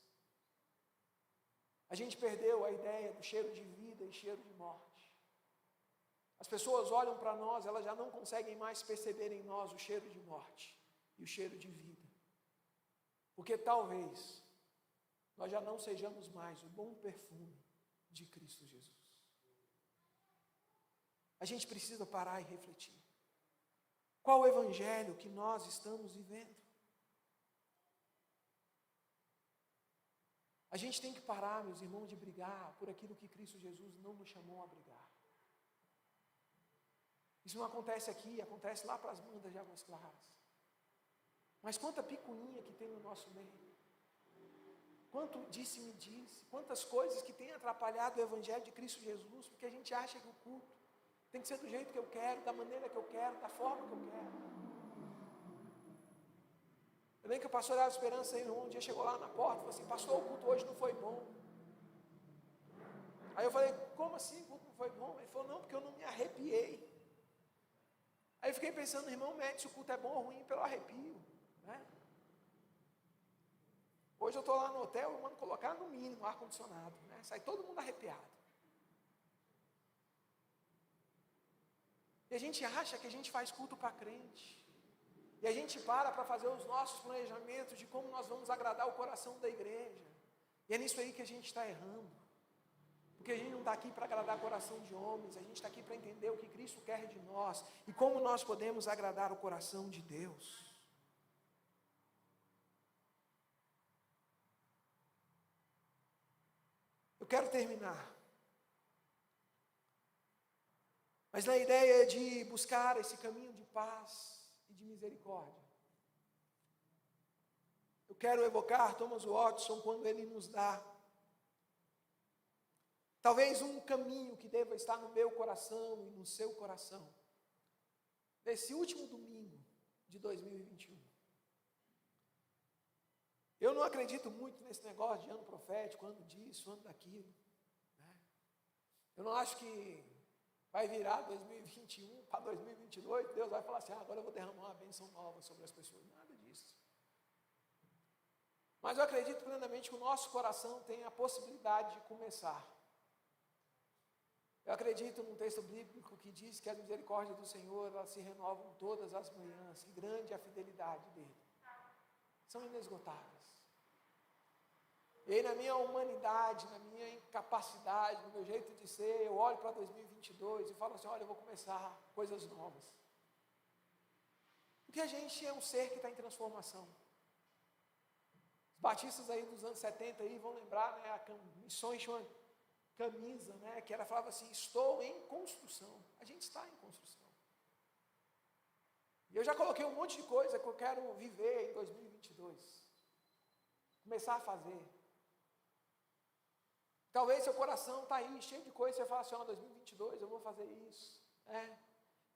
A gente perdeu a ideia do cheiro de vida e cheiro de morte. As pessoas olham para nós, elas já não conseguem mais perceber em nós o cheiro de morte e o cheiro de vida. Porque talvez nós já não sejamos mais o bom perfume de Cristo Jesus. A gente precisa parar e refletir. Qual o evangelho que nós estamos vivendo? A gente tem que parar, meus irmãos, de brigar por aquilo que Cristo Jesus não nos chamou a brigar. Isso não acontece aqui, acontece lá para as bandas de Águas Claras. Mas quanta picuinha que tem no nosso meio. Quanto disse-me disse, quantas coisas que têm atrapalhado o evangelho de Cristo Jesus, porque a gente acha que o culto tem que ser do jeito que eu quero, da maneira que eu quero, da forma que eu quero. Eu lembro que o pastor Dava Esperança aí, um dia chegou lá na porta e falou assim: pastor, o culto hoje não foi bom. Aí eu falei: como assim o culto não foi bom? Ele falou: não, porque eu não me arrepiei. Aí eu fiquei pensando, irmão, mede se o culto é bom ou ruim pelo arrepio, né? Hoje eu estou lá no hotel, eu mando colocar no mínimo ar-condicionado, né? Sai todo mundo arrepiado. E a gente acha que a gente faz culto para crente. E a gente para fazer os nossos planejamentos de como nós vamos agradar o coração da igreja. E é nisso aí que a gente está errando. Porque a gente não está aqui para agradar o coração de homens, a gente está aqui para entender o que Cristo quer de nós e como nós podemos agradar o coração de Deus. Eu quero terminar, mas na ideia de buscar esse caminho de paz e de misericórdia. Eu quero evocar Thomas Watson quando ele nos dá talvez um caminho que deva estar no meu coração e no seu coração, nesse último domingo de 2021. Eu não acredito muito nesse negócio de ano profético, ano disso, ano daquilo, né? Eu não acho que vai virar 2021 para 2022, Deus vai falar assim: agora eu vou derramar uma bênção nova sobre as pessoas. Nada disso. Mas eu acredito plenamente que o nosso coração tem a possibilidade de começar. Eu acredito num texto bíblico que diz que as misericórdias do Senhor, elas se renovam todas as manhãs, e grande é a fidelidade dele. São inesgotáveis. E aí na minha humanidade, na minha incapacidade, no meu jeito de ser, eu olho para 2022 e falo assim: olha, eu vou começar coisas novas. Porque a gente é um ser que está em transformação. Os batistas aí dos anos 70 aí vão lembrar, né, a missões chama camisa, né, que ela falava assim: estou em construção. A gente está em construção. E eu já coloquei um monte de coisa que eu quero viver em 2022. Começar a fazer. Talvez seu coração está aí, cheio de coisas, você fala assim: 2022 eu vou fazer isso.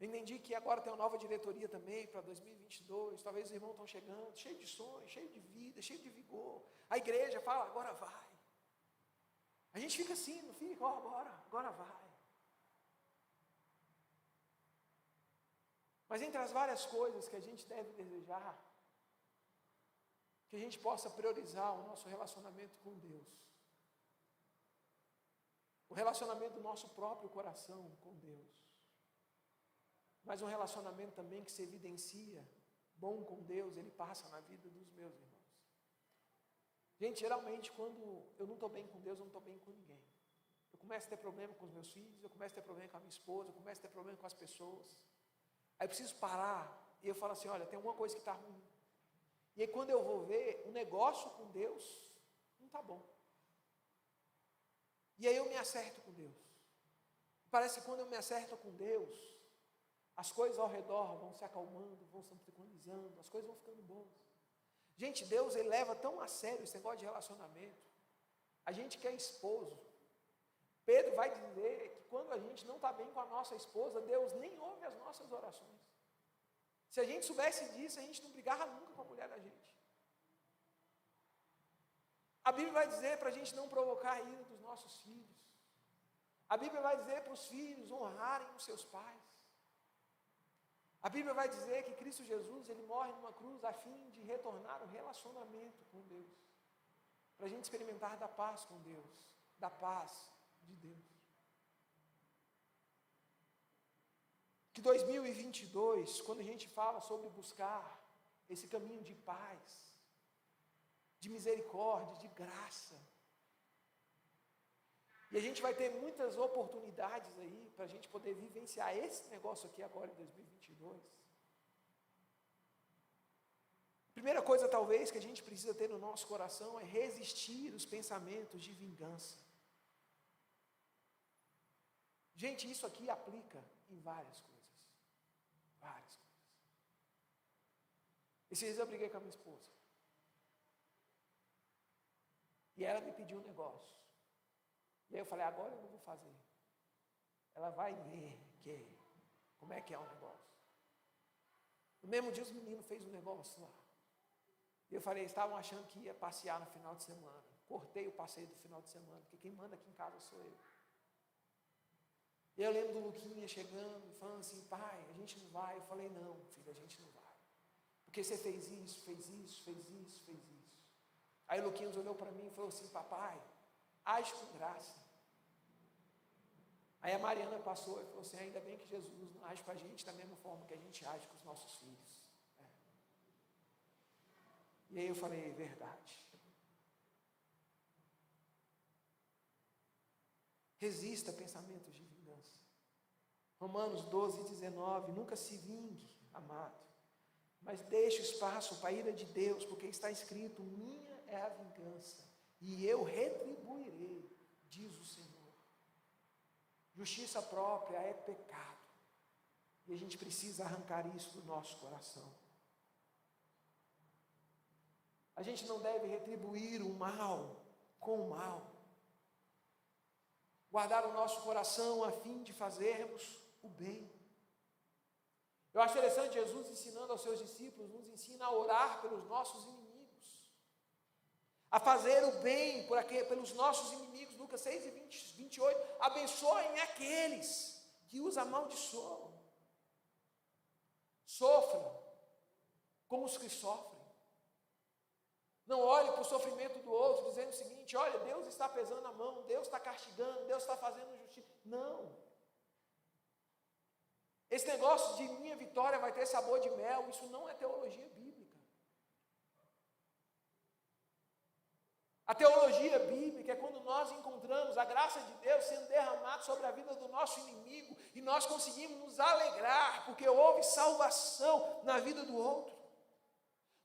Eu entendi que agora tem uma nova diretoria também para 2022, talvez os irmãos estão chegando, cheio de sonhos, cheio de vida, cheio de vigor. A igreja fala: agora vai. A gente fica assim, não fica? Agora vai. Mas entre as várias coisas que a gente deve desejar, que a gente possa priorizar o nosso relacionamento com Deus. O relacionamento do nosso próprio coração com Deus. Mas um relacionamento também que se evidencia bom com Deus, ele passa na vida dos meus irmãos. Gente, geralmente quando eu não estou bem com Deus, eu não estou bem com ninguém. Eu começo a ter problema com os meus filhos, eu começo a ter problema com a minha esposa, eu começo a ter problema com as pessoas. Aí eu preciso parar e eu falo assim, olha, tem alguma coisa que está ruim. E aí quando eu vou ver, o negócio com Deus não está bom. E aí eu me acerto com Deus. Parece que quando eu me acerto com Deus, as coisas ao redor vão se acalmando, vão se tranquilizando, as coisas vão ficando boas. Gente, Deus, ele leva tão a sério esse negócio de relacionamento. A gente que é esposo, Pedro vai dizer que quando a gente não está bem com a nossa esposa, Deus nem ouve as nossas orações. Se a gente soubesse disso, a gente não brigava nunca com a mulher da gente. A Bíblia vai dizer para a gente não provocar a ira dos nossos filhos. A Bíblia vai dizer para os filhos honrarem os seus pais. A Bíblia vai dizer que Cristo Jesus, ele morre numa cruz a fim de retornar o relacionamento com Deus. Para a gente experimentar da paz com Deus, da paz de Deus. Que 2022, quando a gente fala sobre buscar esse caminho de paz, de misericórdia, de graça, e a gente vai ter muitas oportunidades aí para a gente poder vivenciar esse negócio aqui agora em 2022. A primeira coisa talvez que a gente precisa ter no nosso coração é resistir os pensamentos de vingança. Gente, isso aqui aplica em várias coisas. Várias coisas. Esses dias eu briguei com a minha esposa. E ela me pediu um negócio. E aí eu falei, agora eu não vou fazer. Ela vai ver como é que é o negócio. No mesmo dia os meninos fez um negócio lá. E eu falei, estavam achando que ia passear no final de semana. Cortei o passeio do final de semana, porque quem manda aqui em casa sou eu. E eu lembro do Luquinha chegando e falando assim, pai, a gente não vai. Eu falei, não, filho, a gente não vai. Porque você fez isso, fez isso, fez isso, fez isso. Aí o Luquinhas olhou para mim e falou assim, papai, age com graça. Aí a Mariana passou e falou assim, ainda bem que Jesus não age com a gente da mesma forma que a gente age com os nossos filhos. E aí eu falei, verdade. Resista a pensamentos de vingança. Romanos 12, 19, nunca se vingue, amado, mas deixe espaço para a ira de Deus, porque está escrito, minha é a vingança, e eu retribuirei, diz o Senhor. Justiça própria é pecado, e a gente precisa arrancar isso do nosso coração. A gente não deve retribuir o mal com o mal. Guardar o nosso coração a fim de fazermos o bem. Eu acho interessante Jesus ensinando aos seus discípulos, nos ensina a orar pelos nossos inimigos, a fazer o bem pelos nossos inimigos. Lucas 6 e 28, abençoem aqueles que os amaldiçoam, sofram como os que sofrem. Não olhe para o sofrimento do outro dizendo o seguinte, olha, Deus está pesando a mão, Deus está castigando, Deus está fazendo justiça. Não. Esse negócio de minha vitória vai ter sabor de mel, isso não é teologia bíblica. A teologia bíblica é quando nós encontramos a graça de Deus sendo derramada sobre a vida do nosso inimigo e nós conseguimos nos alegrar porque houve salvação na vida do outro.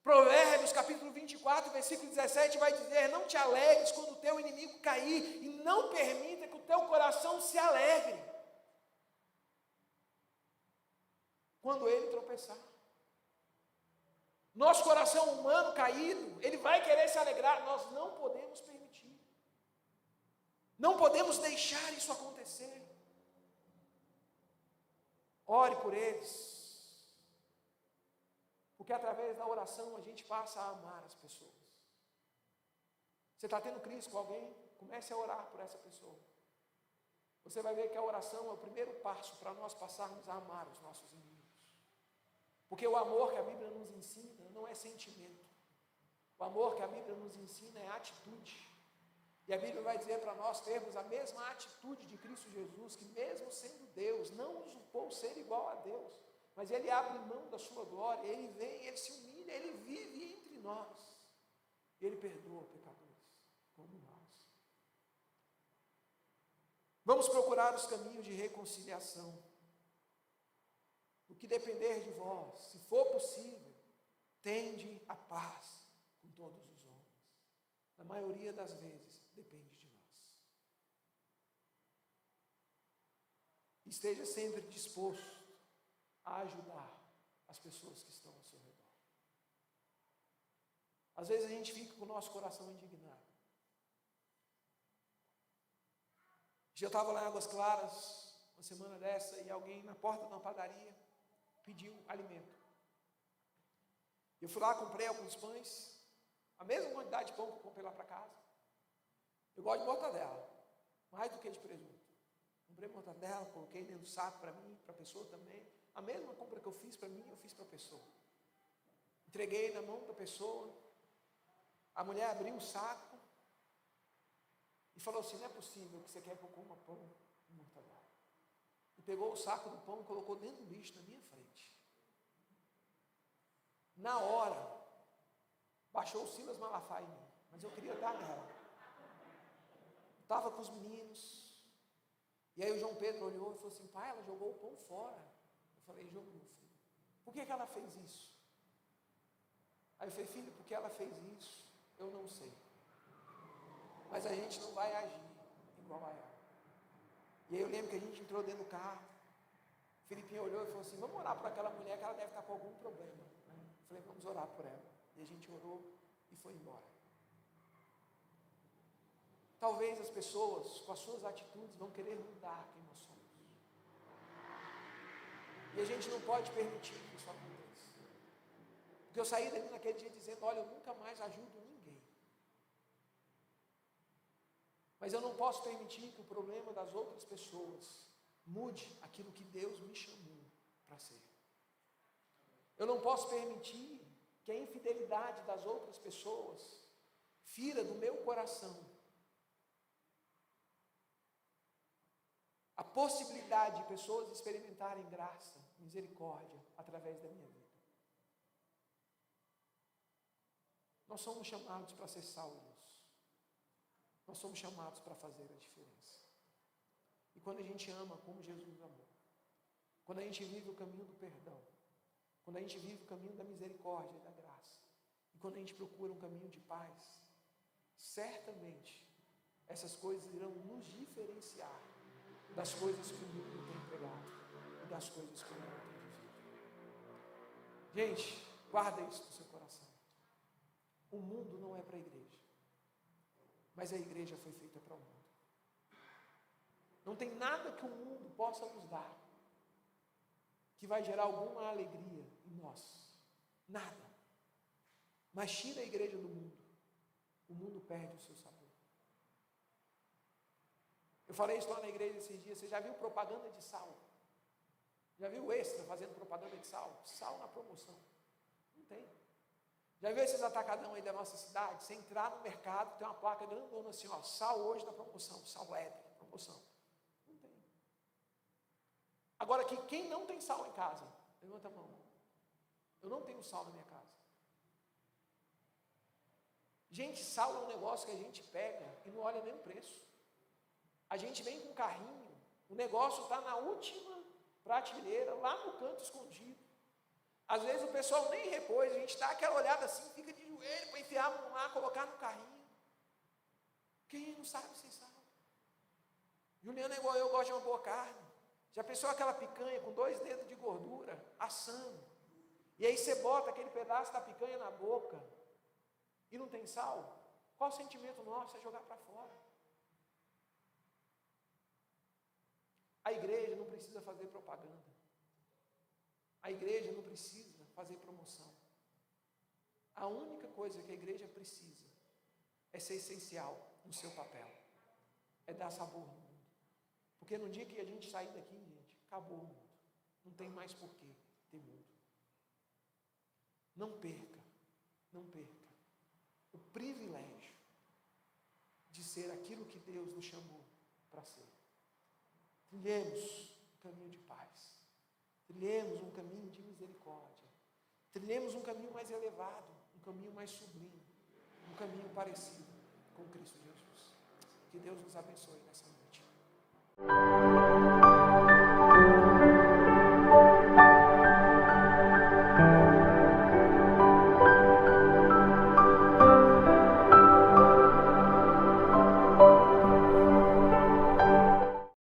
Provérbios capítulo 24, versículo 17 vai dizer, não te alegres quando o teu inimigo cair e não permita que o teu coração se alegre quando ele tropeçar. Nosso coração humano caído, ele vai querer se alegrar, nós não podemos permitir. Não podemos deixar isso acontecer. Ore por eles. Porque através da oração a gente passa a amar as pessoas. Você está tendo crise com alguém? Comece a orar por essa pessoa. Você vai ver que a oração é o primeiro passo para nós passarmos a amar os nossos inimigos. Porque o amor que a Bíblia nos ensina não é sentimento. O amor que a Bíblia nos ensina é atitude. E a Bíblia vai dizer para nós termos a mesma atitude de Cristo Jesus, que mesmo sendo Deus, não usurpou ser igual a Deus, mas Ele abre mão da sua glória, Ele vem, Ele se humilha, Ele vive entre nós. E Ele perdoa pecadores, como nós. Vamos procurar os caminhos de reconciliação. O que depender de vós, se for possível, tende a paz com todos os homens. Na maioria das vezes, depende de nós. Esteja sempre disposto a ajudar as pessoas que estão ao seu redor. Às vezes a gente fica com o nosso coração indignado. Eu estava lá em Águas Claras, uma semana dessa, e alguém na porta de uma padaria pediu alimento. Eu fui lá, comprei alguns pães, a mesma quantidade de pão que eu comprei lá para casa. Eu gosto de mortadela, mais do que de presunto. Comprei mortadela, coloquei dentro do saco para mim, para a pessoa também. A mesma compra que eu fiz para mim, eu fiz para a pessoa. Entreguei na mão da pessoa. A mulher abriu o saco e falou assim: não é possível que você quer que eu coma pão e mortadela. E pegou o saco do pão e colocou dentro do lixo na minha frente. Na hora, baixou o Silas Malafaia em mim, mas eu queria dar nela. Estava com os meninos, e aí o João Pedro olhou e falou assim: pai, ela jogou o pão fora. Eu falei: jogou, filho. Por que ela fez isso? Aí eu falei: filho, porque ela fez isso, eu não sei. Mas a gente não vai agir igual a ela. E aí eu lembro que a gente entrou dentro do carro, o Felipinho olhou e falou assim: vamos orar por aquela mulher que ela deve estar com algum problema. Eu falei: vamos orar por ela. E a gente orou e foi embora. Talvez as pessoas, com as suas atitudes, vão querer mudar quem nós somos. E a gente não pode permitir que isso aconteça. Porque eu saí dali naquele dia dizendo: olha, eu nunca mais ajudo ninguém. Mas eu não posso permitir que o problema das outras pessoas mude aquilo que Deus me chamou para ser. Eu não posso permitir que a infidelidade das outras pessoas fira do meu coração a possibilidade de pessoas experimentarem graça, misericórdia através da minha vida. Nós somos chamados para ser sal e luz. Nós somos chamados para fazer a diferença. E quando a gente ama como Jesus amou, quando a gente vive o caminho do perdão, quando a gente vive o caminho da misericórdia e da graça, e quando a gente procura um caminho de paz, certamente essas coisas irão nos diferenciar das coisas que o mundo tem pregado e das coisas que o mundo tem vivido. Gente, guarda isso no seu coração. O mundo não é para a igreja, mas a igreja foi feita para o mundo. Não tem nada que o mundo possa nos dar que vai gerar alguma alegria em nós. Nada. Mas tira a igreja do mundo, o mundo perde o seu sabor. Eu falei isso lá na igreja esses dias. Você já viu propaganda de sal? Já viu o Extra fazendo propaganda de sal? Sal na promoção. Não tem. Já viu esses atacadão aí da nossa cidade? Você entrar no mercado, tem uma placa grandona assim, ó, sal hoje na promoção, sal leve, promoção. Não tem. Agora, quem não tem sal em casa? Levanta a mão. Eu não tenho sal na minha casa. Gente, sal é um negócio que a gente pega e não olha nem o preço. A gente vem com um carrinho, o negócio está na última prateleira, lá no canto escondido. Às vezes o pessoal nem repôs, a gente dá aquela olhada assim, fica de joelho para enfiar a mão lá, colocar no carrinho. Quem não sabe sem sal? Juliana é igual eu, gosto de uma boa carne. Já pensou aquela picanha com 2 dedos de gordura, assando? E aí você bota aquele pedaço da picanha na boca e não tem sal? Qual o sentimento nosso? É jogar para fora. A igreja não precisa fazer propaganda. A igreja não precisa fazer promoção. A única coisa que a igreja precisa é ser essencial no seu papel. É dar sabor no mundo. Porque no dia que a gente sair daqui, gente, acabou o mundo. Não tem mais porquê ter mundo. Não perca, não perca o privilégio de ser aquilo que Deus nos chamou para ser. Trilhemos um caminho de paz. Trilhemos um caminho de misericórdia. Trilhemos um caminho mais elevado, um caminho mais sublime, um caminho parecido com Cristo Jesus. Que Deus nos abençoe nessa noite.